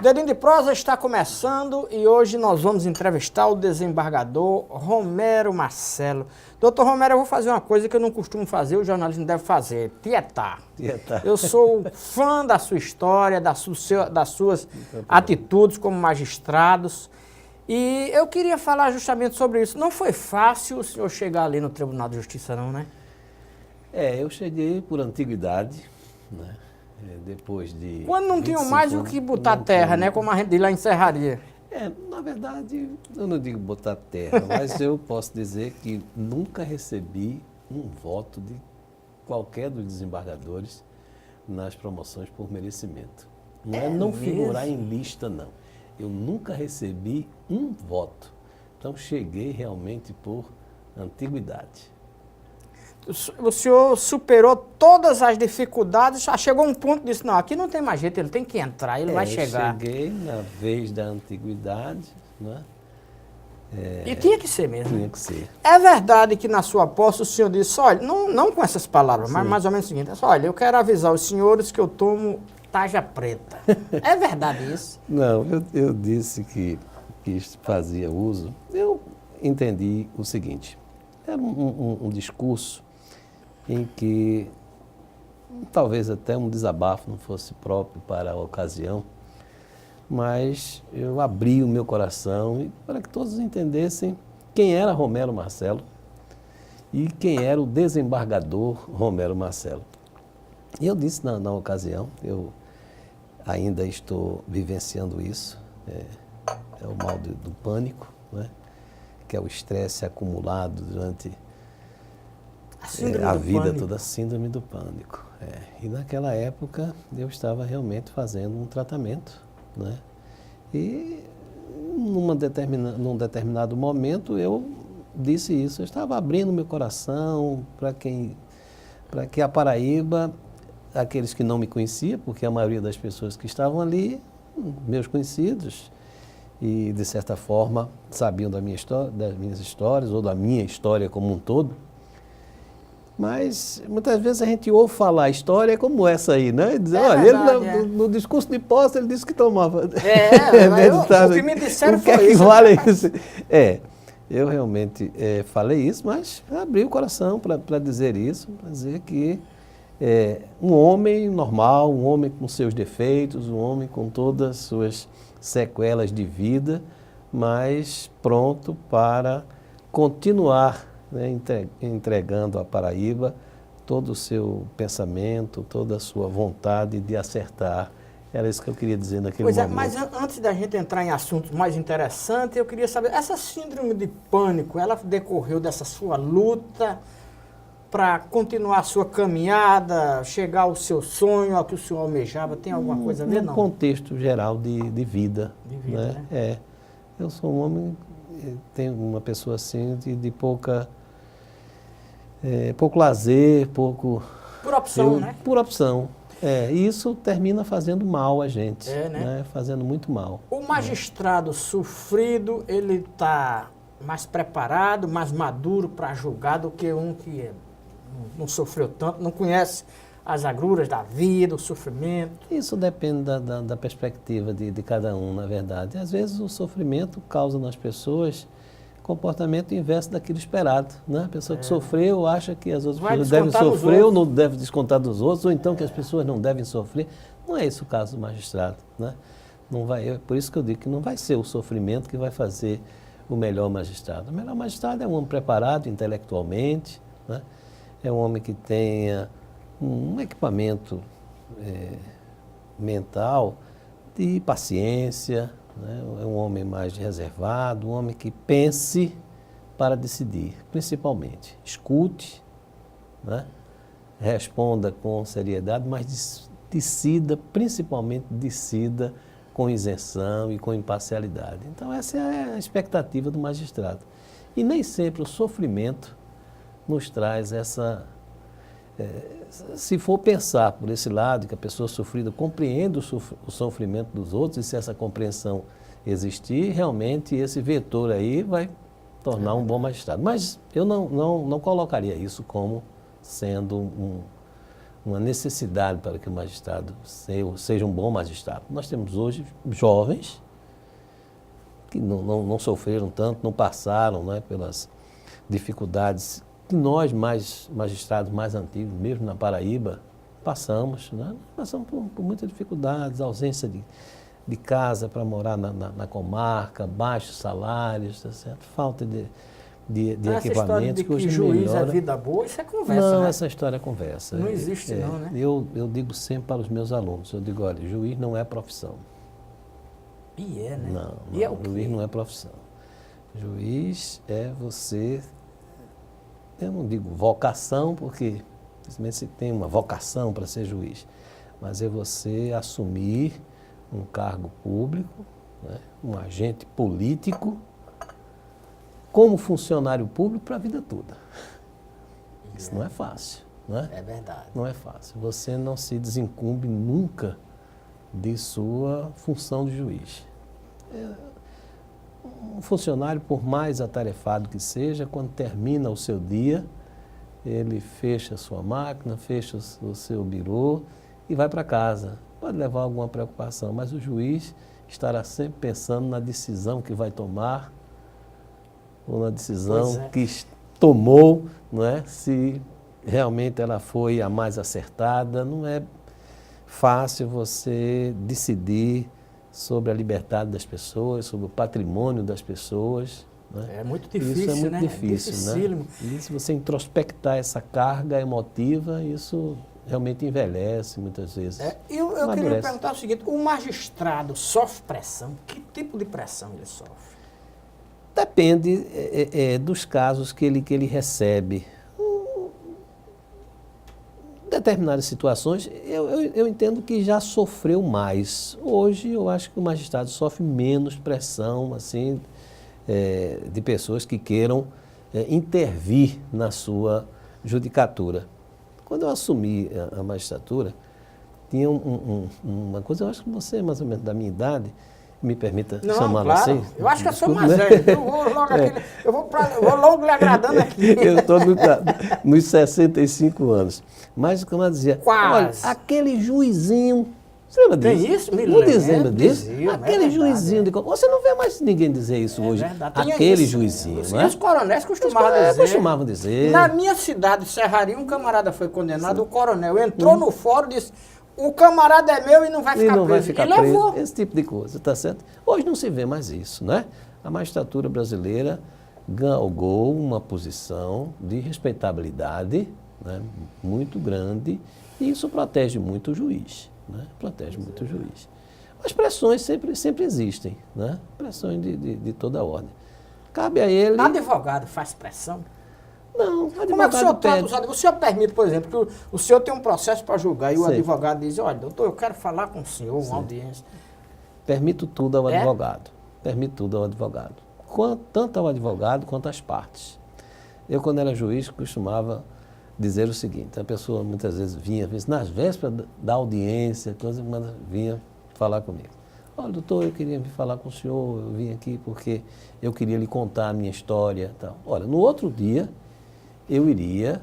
Dedinho de Prosa está começando e hoje nós vamos entrevistar o desembargador Romero Marcelo. Doutor Romero, eu vou fazer uma coisa que eu não costumo fazer, o jornalista não deve fazer, tietar. Eu sou fã da sua história, das suas atitudes como magistrados. E eu queria falar justamente sobre isso. Não foi fácil o senhor chegar ali no Tribunal de Justiça, não, né? Eu cheguei por antiguidade, né? Depois de... Quando não tinham mais o que botar terra, né? Como a gente diz lá em Serraria. Na verdade, eu não digo botar terra, mas eu posso dizer que nunca recebi um voto de qualquer dos desembargadores nas promoções por merecimento. Não figurar em lista, não. Eu nunca recebi um voto. Então, cheguei realmente por antiguidade. O senhor superou todas as dificuldades, já chegou a um ponto e disse, não, aqui não tem mais jeito, ele tem que entrar, ele vai chegar. Eu cheguei na vez da antiguidade, né? E tinha que ser mesmo. Tinha que ser. É verdade que na sua posse o senhor disse, olha, não com essas palavras, mas mais ou menos o seguinte, olha, eu quero avisar os senhores que eu tomo tarja preta. É verdade isso? Não, eu disse que fazia uso, eu entendi o seguinte, era um discurso em que talvez até um desabafo não fosse próprio para a ocasião, mas eu abri o meu coração para que todos entendessem quem era Romero Marcelo e quem era o desembargador Romero Marcelo. E eu disse na ocasião, eu ainda estou vivenciando isso, é o mal do pânico, né? Que é o estresse acumulado durante a vida toda, a síndrome do pânico. E naquela época eu estava realmente fazendo um tratamento, né? E num determinado momento eu disse isso, eu estava abrindo meu coração para que a Paraíba, aqueles que não me conheciam, porque a maioria das pessoas que estavam ali, meus conhecidos, e de certa forma sabiam da minha história, das minhas histórias ou da minha história como um todo. Mas muitas vezes a gente ouve falar história como essa aí, né? Dizer, olha, verdade, ele, no discurso de posse ele disse que tomava. O que me disseram foi que isso. Vale isso. Eu realmente falei isso, mas abri o coração para dizer isso, para dizer que um homem normal, um homem com seus defeitos, um homem com todas as suas sequelas de vida, mas pronto para continuar, né, entregando à Paraíba todo o seu pensamento, toda a sua vontade de acertar. Era isso que eu queria dizer naquele momento. Mas antes da gente entrar em assuntos mais interessantes, eu queria saber, essa síndrome de pânico, ela decorreu dessa sua luta para continuar a sua caminhada, chegar ao seu sonho, ao que o senhor almejava? Tem alguma coisa a ver, não? No contexto geral de vida. De vida, né? Eu sou um homem, tenho uma pessoa assim de pouco lazer, pouco... Por opção, né? Por opção. E isso termina fazendo mal a gente, né? Fazendo muito mal. O magistrado sofrido, ele está mais preparado, mais maduro para julgar do que um que não sofreu tanto, não conhece as agruras da vida, o sofrimento. Isso depende da perspectiva de cada um, na verdade. Às vezes o sofrimento causa nas pessoas comportamento inverso daquilo esperado, né? A pessoa que sofreu acha que as outras pessoas devem sofrer ou não deve descontar dos outros, ou então que as pessoas não devem sofrer. Não é esse o caso do magistrado, né? Não vai, por isso que eu digo que não vai ser o sofrimento que vai fazer o melhor magistrado. O melhor magistrado é um homem preparado intelectualmente, né? É um homem que tenha um equipamento mental de paciência, né? É um homem mais reservado, um homem que pense para decidir, principalmente. Escute, né? Responda com seriedade, mas principalmente decida com isenção e com imparcialidade. Então essa é a expectativa do magistrado. E nem sempre o sofrimento nos traz essa... se for pensar por esse lado, que a pessoa sofrida compreende o sofrimento dos outros, e se essa compreensão existir, realmente esse vetor aí vai tornar um bom magistrado. Mas eu não colocaria isso como sendo uma necessidade para que o magistrado seja um bom magistrado. Nós temos hoje jovens que não sofreram tanto, não passaram, né, pelas dificuldades que nós, magistrados mais antigos, mesmo na Paraíba, passamos. Né? Passamos por muitas dificuldades, ausência de casa para morar na comarca, baixos salários, tá certo? Falta de equipamentos que hoje melhora. Juiz é vida boa, isso é conversa, não, né? essa história é conversa. Não existe não, né? Eu digo sempre para os meus alunos, eu digo, olha, juiz não é profissão. E é, né? Não, E é o juiz não é profissão. Juiz é você, eu não digo vocação, porque simplesmente você tem uma vocação para ser juiz, mas é você assumir um cargo público, né, um agente político, como funcionário público para a vida toda. Isso não é fácil, né? É verdade. Não é fácil. Você não se desincumbe nunca de sua função de juiz. Um funcionário, por mais atarefado que seja, quando termina o seu dia, ele fecha a sua máquina, fecha o seu birô e vai para casa. Pode levar alguma preocupação, mas o juiz estará sempre pensando na decisão que vai tomar, ou na decisão que tomou, não é? Se realmente ela foi a mais acertada. Não é fácil você decidir sobre a liberdade das pessoas, sobre o patrimônio das pessoas. Né? É muito difícil, isso é muito né? difícil, né? E se você introspectar essa carga emotiva, isso realmente envelhece muitas vezes. Eu queria lhe perguntar o seguinte, o magistrado sofre pressão? Que tipo de pressão ele sofre? Depende dos casos que ele recebe. Em determinadas situações, eu entendo que já sofreu mais. Hoje, eu acho que o magistrado sofre menos pressão, assim, de pessoas que queiram intervir na sua judicatura. Quando eu assumi a magistratura, tinha uma coisa, eu acho que você é mais ou menos da minha idade, me permita chamá-lo claro. assim. Eu acho que eu sou mais velho. Eu vou logo lhe agradando aqui. Eu estou nos 65 anos. Mas, como eu dizia, olha, aquele juizinho. Você lembra disso? Tem isso? Me não lembro. dizendo disso? Aquele juizinho. Você não vê mais ninguém dizer isso hoje. Verdade. Aquele juizinho. Não é? Os coronéis costumavam dizer. Na minha cidade, Serraria, um camarada foi condenado, o coronel entrou no fórum e disse: o camarada é meu e não vai ficar preso. E levou. Esse tipo de coisa, tá certo? Hoje não se vê mais isso, né? A magistratura brasileira galgou uma posição de respeitabilidade, né, muito grande, e isso protege muito o juiz, né? Protege muito o juiz. As pressões sempre existem, né? Pressões de toda ordem. Cabe a ele... Advogado faz pressão? Não, advogado. Como é que o senhor trata os advogados? O senhor permite, por exemplo, que o senhor tem um processo para julgar e o advogado diz: olha, doutor, eu quero falar com o senhor, uma audiência. Permito tudo ao advogado. Permito tudo ao advogado. Tanto ao advogado quanto às partes. Eu, quando era juiz, costumava dizer o seguinte: a pessoa muitas vezes vinha, nas vésperas da audiência, vinha falar comigo. Olha, doutor, eu queria vir falar com o senhor, eu vim aqui porque eu queria lhe contar a minha história e tal. Olha, no outro dia, eu iria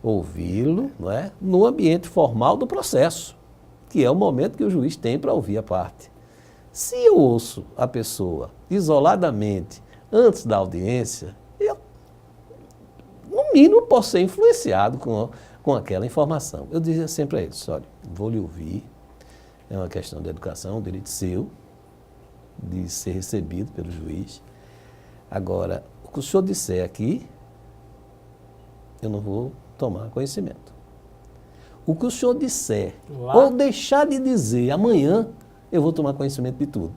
ouvi-lo, não é, no ambiente formal do processo, que é o momento que o juiz tem para ouvir a parte. Se eu ouço a pessoa isoladamente antes da audiência, eu, no mínimo, posso ser influenciado com aquela informação. Eu dizia sempre a eles: olha, vou lhe ouvir, é uma questão de educação, um direito seu, de ser recebido pelo juiz. Agora, o que o senhor disser aqui, eu não vou tomar conhecimento. O que o senhor disser ou deixar de dizer amanhã, eu vou tomar conhecimento de tudo.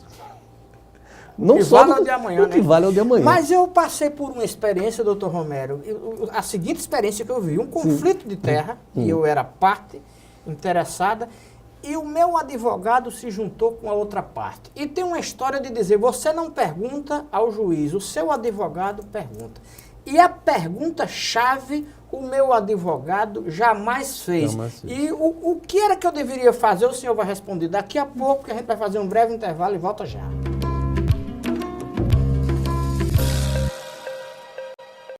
Não só vale o de amanhã, né? Que vale o de amanhã. Mas eu passei por uma experiência, doutor Romero, a seguinte experiência que eu vi, um conflito de terra, e eu era parte interessada, e o meu advogado se juntou com a outra parte. E tem uma história de dizer: você não pergunta ao juiz, o seu advogado pergunta. E a pergunta-chave o meu advogado jamais fez. E o que era que eu deveria fazer? O senhor vai responder daqui a pouco, que a gente vai fazer um breve intervalo e volta já.